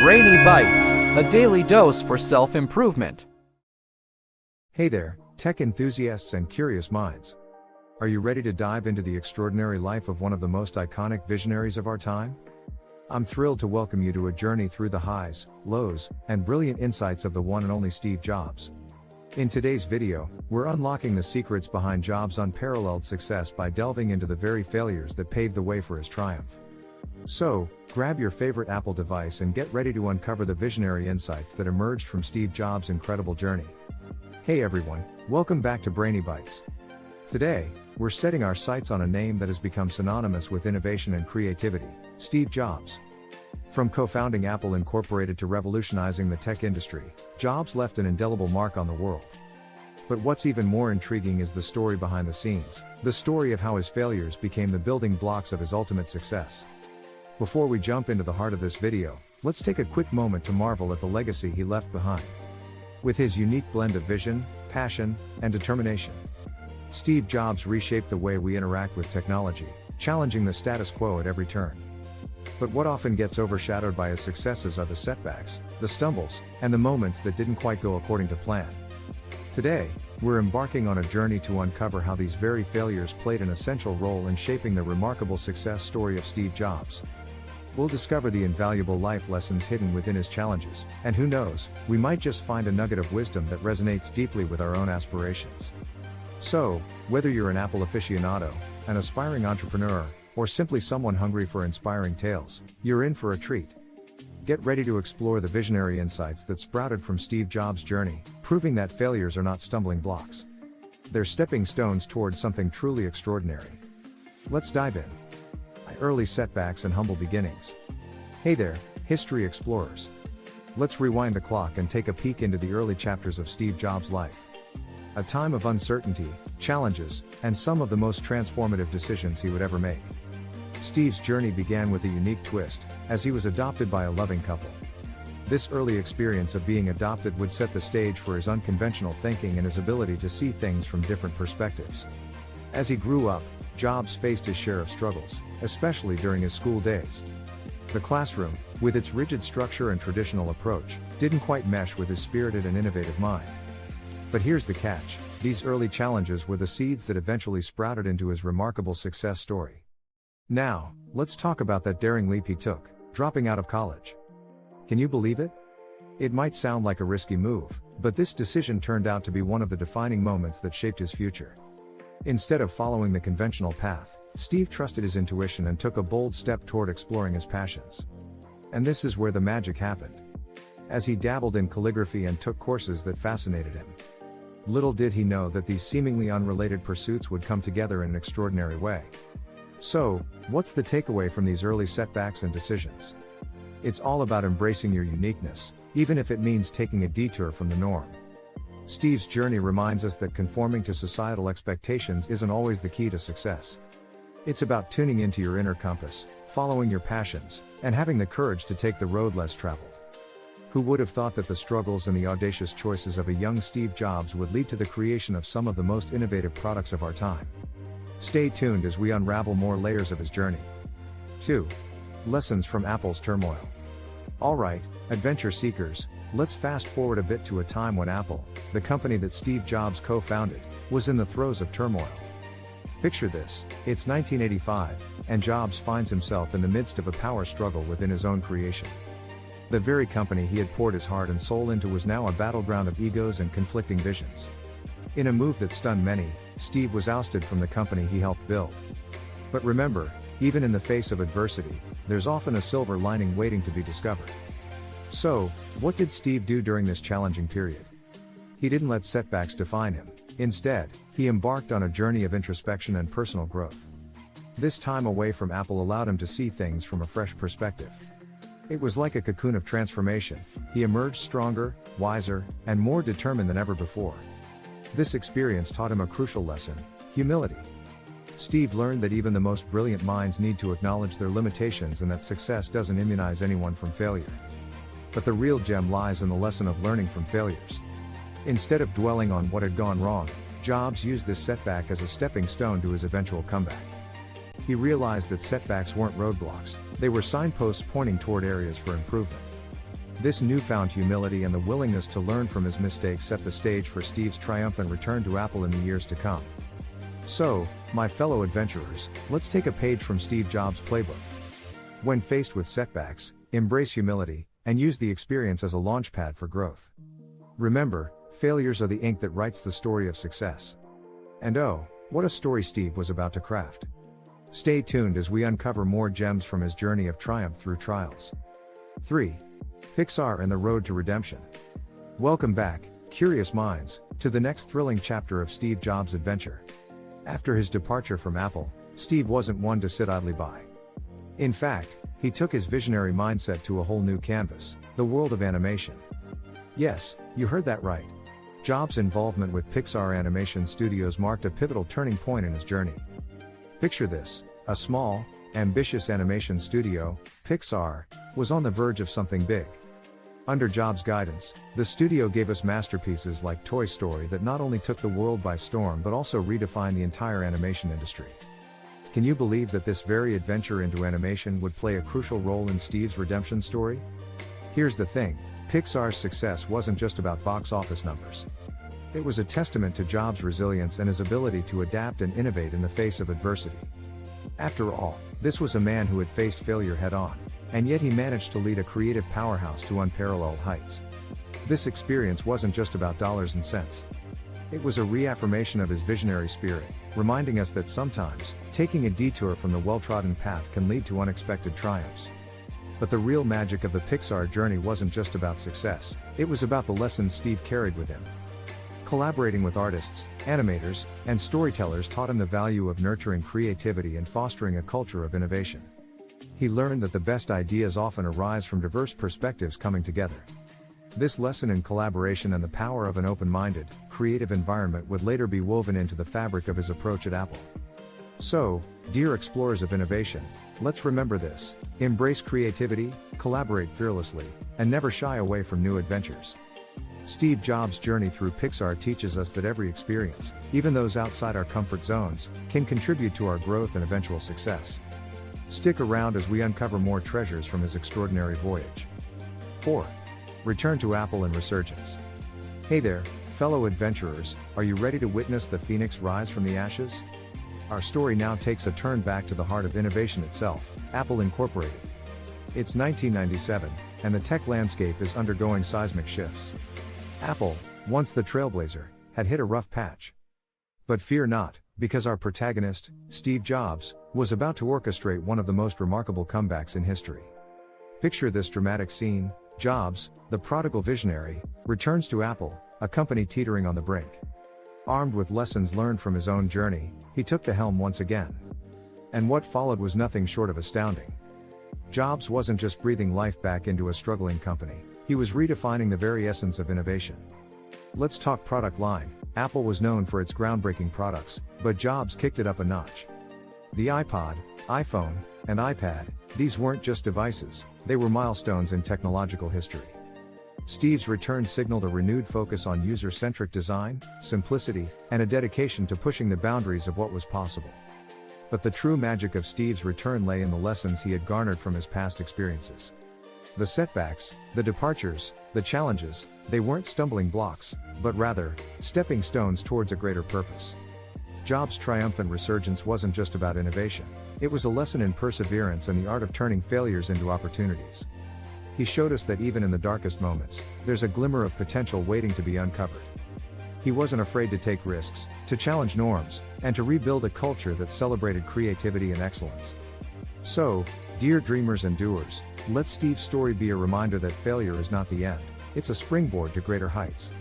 Brainy Bites, a daily dose for self-improvement. Hey there, tech enthusiasts and curious minds. Are you ready to dive into the extraordinary life of one of the most iconic visionaries of our time? I'm thrilled to welcome you to a journey through the highs, lows, and brilliant insights of the one and only Steve Jobs. In today's video, we're unlocking the secrets behind Jobs' unparalleled success by delving into the very failures that paved the way for his triumph. So, grab your favorite Apple device and get ready to uncover the visionary insights that emerged from Steve Jobs' incredible journey. Hey everyone, welcome back to Brainy Bites. Today, we're setting our sights on a name that has become synonymous with innovation and creativity, Steve Jobs. From co-founding Apple Incorporated to revolutionizing the tech industry, Jobs left an indelible mark on the world. But what's even more intriguing is the story behind the scenes, the story of how his failures became the building blocks of his ultimate success. Before we jump into the heart of this video, let's take a quick moment to marvel at the legacy he left behind. With his unique blend of vision, passion, and determination, Steve Jobs reshaped the way we interact with technology, challenging the status quo at every turn. But what often gets overshadowed by his successes are the setbacks, the stumbles, and the moments that didn't quite go according to plan. Today, we're embarking on a journey to uncover how these very failures played an essential role in shaping the remarkable success story of Steve Jobs. We'll discover the invaluable life lessons hidden within his challenges, and who knows, we might just find a nugget of wisdom that resonates deeply with our own aspirations. So, whether you're an Apple aficionado, an aspiring entrepreneur, or simply someone hungry for inspiring tales, you're in for a treat. Get ready to explore the visionary insights that sprouted from Steve Jobs' journey, proving that failures are not stumbling blocks. They're stepping stones towards something truly extraordinary. Let's dive in. Early setbacks and humble beginnings. Hey there, history explorers. Let's rewind the clock and take a peek into the early chapters of Steve Jobs' life. A time of uncertainty, challenges, and some of the most transformative decisions he would ever make. Steve's journey began with a unique twist, as he was adopted by a loving couple. This early experience of being adopted would set the stage for his unconventional thinking and his ability to see things from different perspectives. As he grew up, Jobs faced his share of struggles, especially during his school days. The classroom, with its rigid structure and traditional approach, didn't quite mesh with his spirited and innovative mind. But here's the catch: these early challenges were the seeds that eventually sprouted into his remarkable success story. Now, let's talk about that daring leap he took, dropping out of college. Can you believe it? It might sound like a risky move, but this decision turned out to be one of the defining moments that shaped his future. Instead of following the conventional path, Steve trusted his intuition and took a bold step toward exploring his passions. And this is where the magic happened. As he dabbled in calligraphy and took courses that fascinated him, little did he know that these seemingly unrelated pursuits would come together in an extraordinary way. So, what's the takeaway from these early setbacks and decisions? It's all about embracing your uniqueness, even if it means taking a detour from the norm. Steve's journey reminds us that conforming to societal expectations isn't always the key to success. It's about tuning into your inner compass, following your passions, and having the courage to take the road less traveled. Who would have thought that the struggles and the audacious choices of a young Steve Jobs would lead to the creation of some of the most innovative products of our time? Stay tuned as we unravel more layers of his journey. 2. Lessons from Apple's turmoil. Alright, adventure seekers, let's fast forward a bit to a time when Apple, the company that Steve Jobs co-founded, was in the throes of turmoil. Picture this: it's 1985, and Jobs finds himself in the midst of a power struggle within his own creation. The very company he had poured his heart and soul into was now a battleground of egos and conflicting visions. In a move that stunned many, Steve was ousted from the company he helped build. But remember, even in the face of adversity, there's often a silver lining waiting to be discovered. So, what did Steve do during this challenging period? He didn't let setbacks define him. Instead, he embarked on a journey of introspection and personal growth. This time away from Apple allowed him to see things from a fresh perspective. It was like a cocoon of transformation. He emerged stronger, wiser, and more determined than ever before. This experience taught him a crucial lesson: humility. Steve learned that even the most brilliant minds need to acknowledge their limitations and that success doesn't immunize anyone from failure. But the real gem lies in the lesson of learning from failures. Instead of dwelling on what had gone wrong, Jobs used this setback as a stepping stone to his eventual comeback. He realized that setbacks weren't roadblocks, they were signposts pointing toward areas for improvement. This newfound humility and the willingness to learn from his mistakes set the stage for Steve's triumphant return to Apple in the years to come. So, my fellow adventurers, let's take a page from Steve Jobs' playbook. When faced with setbacks, embrace humility, and use the experience as a launchpad for growth. Remember, failures are the ink that writes the story of success. And oh, what a story Steve was about to craft. Stay tuned as we uncover more gems from his journey of triumph through trials. 3. Pixar and the Road to Redemption. Welcome back, curious minds, to the next thrilling chapter of Steve Jobs' adventure. After his departure from Apple, Steve wasn't one to sit idly by. In fact, he took his visionary mindset to a whole new canvas, the world of animation. Yes, you heard that right. Jobs' involvement with Pixar Animation Studios marked a pivotal turning point in his journey. Picture this, a small, ambitious animation studio, Pixar, was on the verge of something big. Under Jobs' guidance, the studio gave us masterpieces like Toy Story that not only took the world by storm but also redefined the entire animation industry. Can you believe that this very adventure into animation would play a crucial role in Steve's redemption story? Here's the thing, Pixar's success wasn't just about box office numbers. It was a testament to Jobs' resilience and his ability to adapt and innovate in the face of adversity. After all, this was a man who had faced failure head-on, and yet he managed to lead a creative powerhouse to unparalleled heights. This experience wasn't just about dollars and cents. It was a reaffirmation of his visionary spirit, reminding us that sometimes, taking a detour from the well-trodden path can lead to unexpected triumphs. But the real magic of the Pixar journey wasn't just about success, it was about the lessons Steve carried with him. Collaborating with artists, animators, and storytellers taught him the value of nurturing creativity and fostering a culture of innovation. He learned that the best ideas often arise from diverse perspectives coming together. This lesson in collaboration and the power of an open-minded, creative environment would later be woven into the fabric of his approach at Apple. So, dear explorers of innovation, let's remember this: embrace creativity, collaborate fearlessly, and never shy away from new adventures. Steve Jobs' journey through Pixar teaches us that every experience, even those outside our comfort zones, can contribute to our growth and eventual success. Stick around as we uncover more treasures from his extraordinary voyage. 4. Return to Apple and resurgence. Hey there, fellow adventurers, are you ready to witness the phoenix rise from the ashes? Our story now takes a turn back to the heart of innovation itself, Apple Incorporated. It's 1997, and the tech landscape is undergoing seismic shifts. Apple, once the trailblazer, had hit a rough patch. But fear not, because our protagonist, Steve Jobs, was about to orchestrate one of the most remarkable comebacks in history. Picture this dramatic scene: Jobs, the prodigal visionary, returns to Apple, a company teetering on the brink. Armed with lessons learned from his own journey, he took the helm once again. And what followed was nothing short of astounding. Jobs wasn't just breathing life back into a struggling company, he was redefining the very essence of innovation. Let's talk product line. Apple was known for its groundbreaking products, but Jobs kicked it up a notch. The iPod, iPhone, and iPad, these weren't just devices, they were milestones in technological history. Steve's return signaled a renewed focus on user-centric design, simplicity, and a dedication to pushing the boundaries of what was possible. But the true magic of Steve's return lay in the lessons he had garnered from his past experiences. The setbacks, the departures, the challenges, they weren't stumbling blocks, but rather, stepping stones towards a greater purpose. Jobs' triumphant resurgence wasn't just about innovation, it was a lesson in perseverance and the art of turning failures into opportunities. He showed us that even in the darkest moments, there's a glimmer of potential waiting to be uncovered. He wasn't afraid to take risks, to challenge norms, and to rebuild a culture that celebrated creativity and excellence. So, dear dreamers and doers, let Steve's story be a reminder that failure is not the end, it's a springboard to greater heights.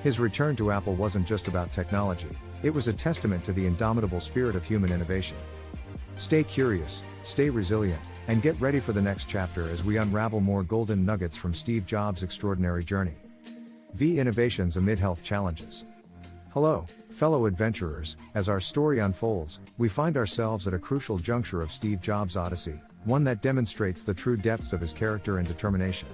His return to Apple wasn't just about technology, it was a testament to the indomitable spirit of human innovation. Stay curious, stay resilient, and get ready for the next chapter as we unravel more golden nuggets from Steve Jobs' extraordinary journey. V Innovations amid health challenges. Hello, fellow adventurers, as our story unfolds, we find ourselves at a crucial juncture of Steve Jobs' odyssey, one that demonstrates the true depths of his character and determination.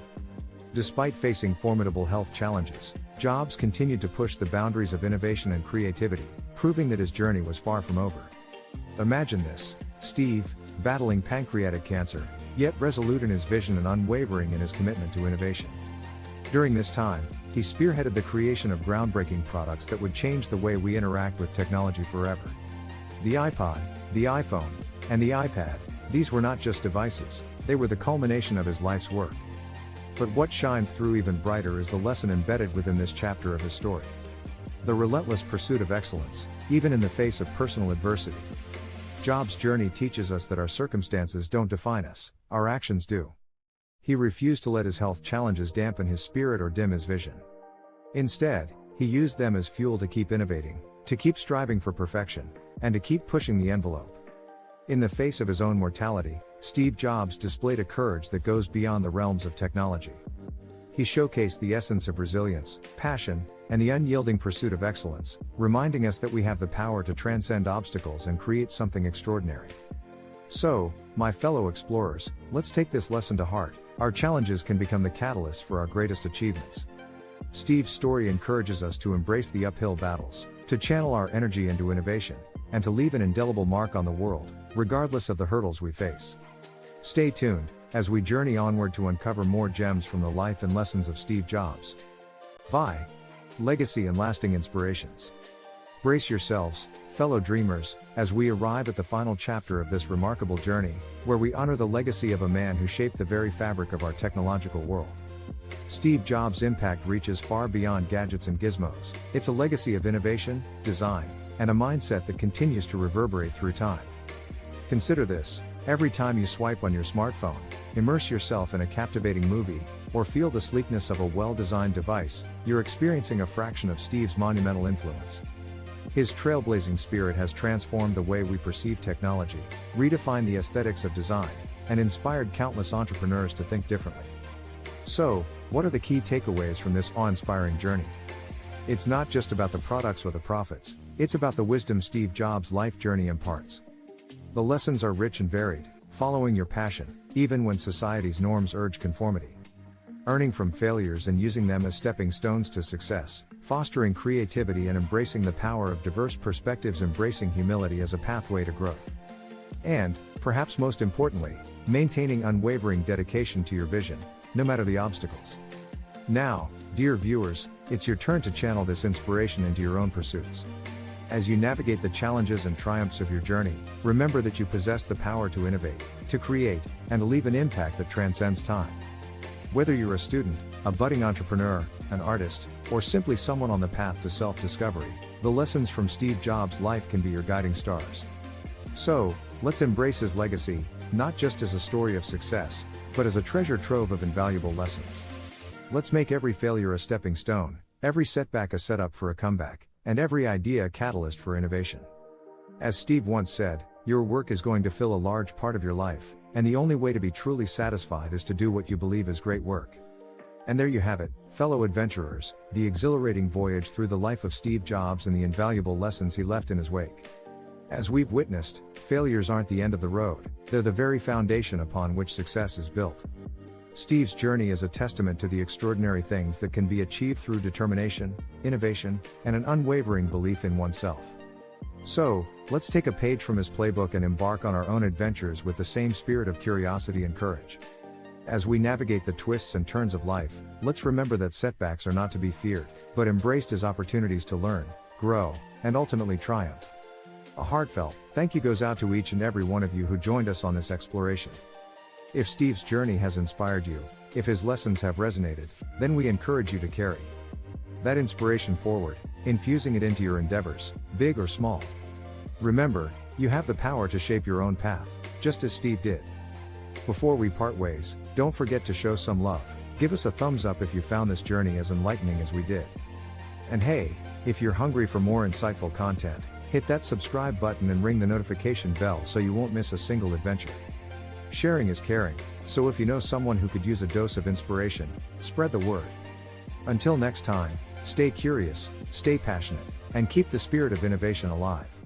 Despite facing formidable health challenges, Jobs continued to push the boundaries of innovation and creativity, proving that his journey was far from over. Imagine this: Steve, battling pancreatic cancer, yet resolute in his vision and unwavering in his commitment to innovation. During this time, he spearheaded the creation of groundbreaking products that would change the way we interact with technology forever. The iPod, the iPhone, and the iPad, these were not just devices, they were the culmination of his life's work. But what shines through even brighter is the lesson embedded within this chapter of his story. The relentless pursuit of excellence, even in the face of personal adversity. Jobs' journey teaches us that our circumstances don't define us, our actions do. He refused to let his health challenges dampen his spirit or dim his vision. Instead, he used them as fuel to keep innovating, to keep striving for perfection, and to keep pushing the envelope. In the face of his own mortality, Steve Jobs displayed a courage that goes beyond the realms of technology. He showcased the essence of resilience, passion, and the unyielding pursuit of excellence, reminding us that we have the power to transcend obstacles and create something extraordinary. So, my fellow explorers, let's take this lesson to heart. Our challenges can become the catalyst for our greatest achievements. Steve's story encourages us to embrace the uphill battles, to channel our energy into innovation, and to leave an indelible mark on the world, regardless of the hurdles we face. Stay tuned, as we journey onward to uncover more gems from the life and lessons of Steve Jobs. Legacy and lasting inspirations. Brace yourselves, fellow dreamers, as we arrive at the final chapter of this remarkable journey, where we honor the legacy of a man who shaped the very fabric of our technological world. Steve Jobs' impact reaches far beyond gadgets and gizmos. It's a legacy of innovation, design, and a mindset that continues to reverberate through time. Consider this: every time you swipe on your smartphone, immerse yourself in a captivating movie, or feel the sleekness of a well-designed device, you're experiencing a fraction of Steve's monumental influence. His trailblazing spirit has transformed the way we perceive technology, redefined the aesthetics of design, and inspired countless entrepreneurs to think differently. So, what are the key takeaways from this awe-inspiring journey? It's not just about the products or the profits, it's about the wisdom Steve Jobs' life journey imparts. The lessons are rich and varied, following your passion, even when society's norms urge conformity. Earning from failures and using them as stepping stones to success, fostering creativity and embracing the power of diverse perspectives, embracing humility as a pathway to growth. And, perhaps most importantly, maintaining unwavering dedication to your vision, no matter the obstacles. Now, dear viewers, it's your turn to channel this inspiration into your own pursuits. As you navigate the challenges and triumphs of your journey, remember that you possess the power to innovate, to create, and to leave an impact that transcends time. Whether you're a student, a budding entrepreneur, an artist, or simply someone on the path to self-discovery, the lessons from Steve Jobs' life can be your guiding stars. So, let's embrace his legacy, not just as a story of success, but as a treasure trove of invaluable lessons. Let's make every failure a stepping stone, every setback a setup for a comeback, and every idea a catalyst for innovation. As Steve once said, your work is going to fill a large part of your life, and the only way to be truly satisfied is to do what you believe is great work. And there you have it, fellow adventurers, the exhilarating voyage through the life of Steve Jobs and the invaluable lessons he left in his wake. As we've witnessed, failures aren't the end of the road, they're the very foundation upon which success is built. Steve's journey is a testament to the extraordinary things that can be achieved through determination, innovation, and an unwavering belief in oneself. So, let's take a page from his playbook and embark on our own adventures with the same spirit of curiosity and courage. As we navigate the twists and turns of life, let's remember that setbacks are not to be feared, but embraced as opportunities to learn, grow, and ultimately triumph. A heartfelt thank you goes out to each and every one of you who joined us on this exploration. If Steve's journey has inspired you, if his lessons have resonated, then we encourage you to carry that inspiration forward, infusing it into your endeavors, big or small. Remember, you have the power to shape your own path, just as Steve did. Before we part ways, don't forget to show some love. Give us a thumbs up if you found this journey as enlightening as we did. And hey, if you're hungry for more insightful content, hit that subscribe button and ring the notification bell so you won't miss a single adventure. Sharing is caring, so if you know someone who could use a dose of inspiration, spread the word. Until next time, stay curious, stay passionate, and keep the spirit of innovation alive.